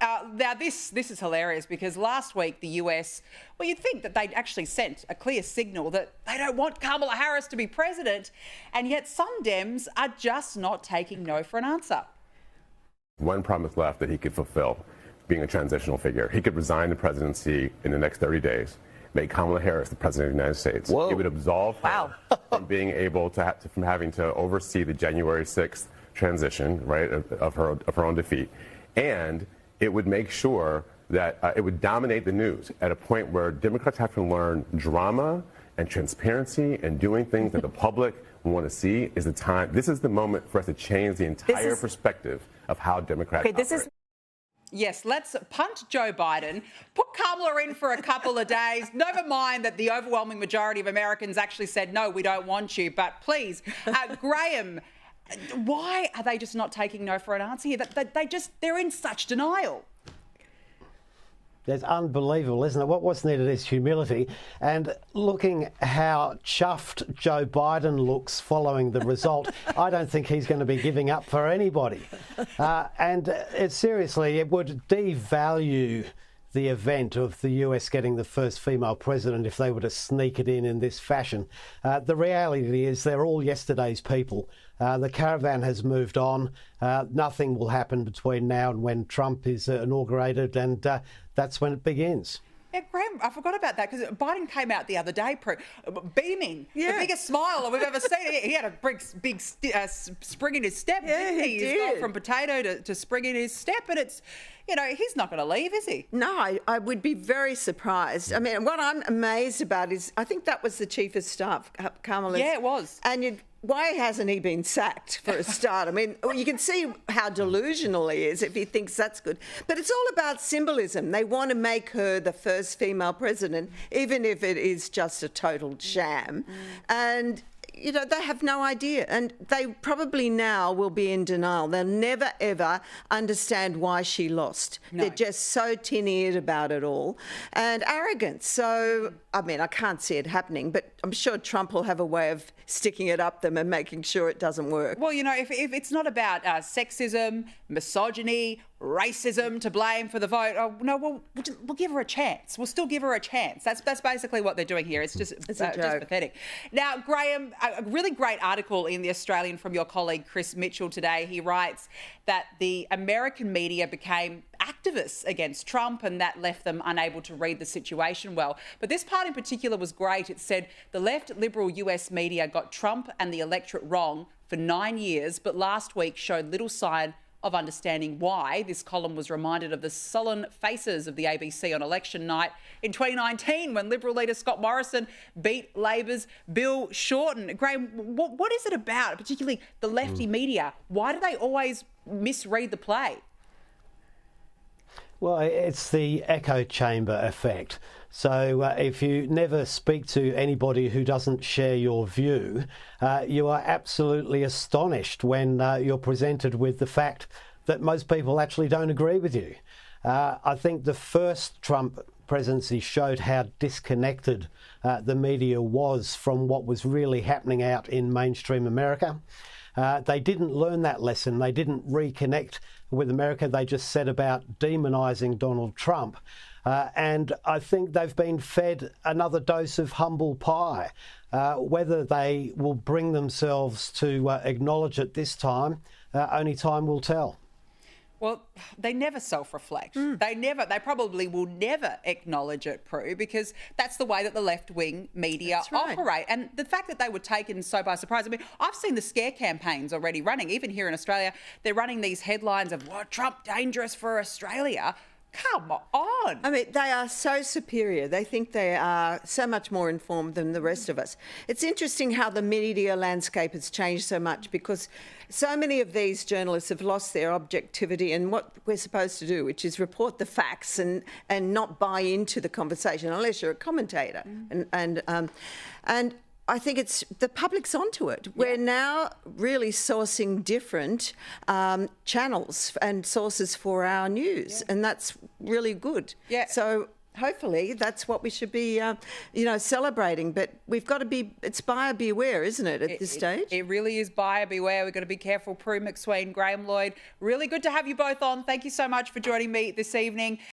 Now, this is hilarious because last week the US, well, you'd think that they'd actually sent a clear signal that they don't want Kamala Harris to be president, and yet some Dems are just not taking no for an answer. One promise left that he could fulfill, being a transitional figure. He could resign the presidency in the next 30 days, make Kamala Harris the president of the United States. Whoa. It would absolve her from being able to from having to oversee the January 6th transition, right, of her own defeat. And it would make sure that it would dominate the news at a point where Democrats have to learn drama and transparency and doing things that the public want to see is the time. This is the moment for us to change the entire perspective of how Democrats operate. Yes, let's punt Joe Biden, put Kamala in for a couple of days. Never mind that the overwhelming majority of Americans actually said, no, we don't want you. But please, Graham, why are they just not taking no for an answer here? They're in such denial. That's unbelievable, isn't it? What's needed is humility. And looking how chuffed Joe Biden looks following the result, I don't think he's going to be giving up for anybody. Seriously, it would devalue the event of the US getting the first female president if they were to sneak it in this fashion. The reality is they're all yesterday's people. The caravan has moved on. Nothing will happen between now and when Trump is inaugurated, and that's when it begins. Yeah, Graham, I forgot about that because Biden came out the other day, beaming, the biggest smile we've ever seen. He had a big spring in his step, didn't he? He's gone from potato to spring in his step, and it's, he's not going to leave, is he? No, I would be very surprised. I mean, what I'm amazed about is I think that was the chief of staff, Kamala. Yeah, it was. And why hasn't he been sacked for a start? I mean, you can see how delusional he is if he thinks that's good. But it's all about symbolism. They want to make her the first female president, even if it is just a total sham. And they have no idea. And they probably now will be in denial. They'll never, ever understand why she lost. No. They're just so tin-eared about it all and arrogant. So, I mean, I can't see it happening, but I'm sure Trump will have a way of sticking it up them and making sure it doesn't work. Well, if it's not about sexism, misogyny, racism to blame for the vote, we'll give her a chance. We'll still give her a chance. That's basically what they're doing here. It's just pathetic. Now, Graham, a really great article in The Australian from your colleague Chris Mitchell today. He writes that the American media became activists against Trump and that left them unable to read the situation well. But this part in particular was great. It said the left liberal US media got Trump and the electorate wrong for 9 years, but last week showed little sign of understanding why. This column was reminded of the sullen faces of the ABC on election night in 2019 when Liberal leader Scott Morrison beat Labor's Bill Shorten. Graham, what is it about, particularly the lefty media? Why do they always misread the play? Well, it's the echo chamber effect. So if you never speak to anybody who doesn't share your view, you are absolutely astonished when you're presented with the fact that most people actually don't agree with you. I think the first Trump presidency showed how disconnected the media was from what was really happening out in mainstream America. They didn't learn that lesson. They didn't reconnect with America. They just set about demonising Donald Trump. And I think they've been fed another dose of humble pie. Whether they will bring themselves to acknowledge it this time, only time will tell. Well, they never self-reflect. They probably will never acknowledge it, Prue, because that's the way that the left-wing media operate. And the fact that they were taken so by surprise. I mean, I've seen the scare campaigns already running. Even here in Australia, they're running these headlines of, Trump dangerous for Australia. Come on. I mean, they are so superior. They think they are so much more informed than the rest of us. It's interesting how the media landscape has changed so much because so many of these journalists have lost their objectivity and what we're supposed to do, which is report the facts and not buy into the conversation unless you're a commentator. And I think it's the public's onto it. We're now really sourcing different channels and sources for our news, and that's really good. Yeah. So hopefully that's what we should be, celebrating. But we've got to it's buyer beware, isn't it, at this stage? It really is buyer beware. We've got to be careful. Prue MacSween, Graham Lloyd, really good to have you both on. Thank you so much for joining me this evening.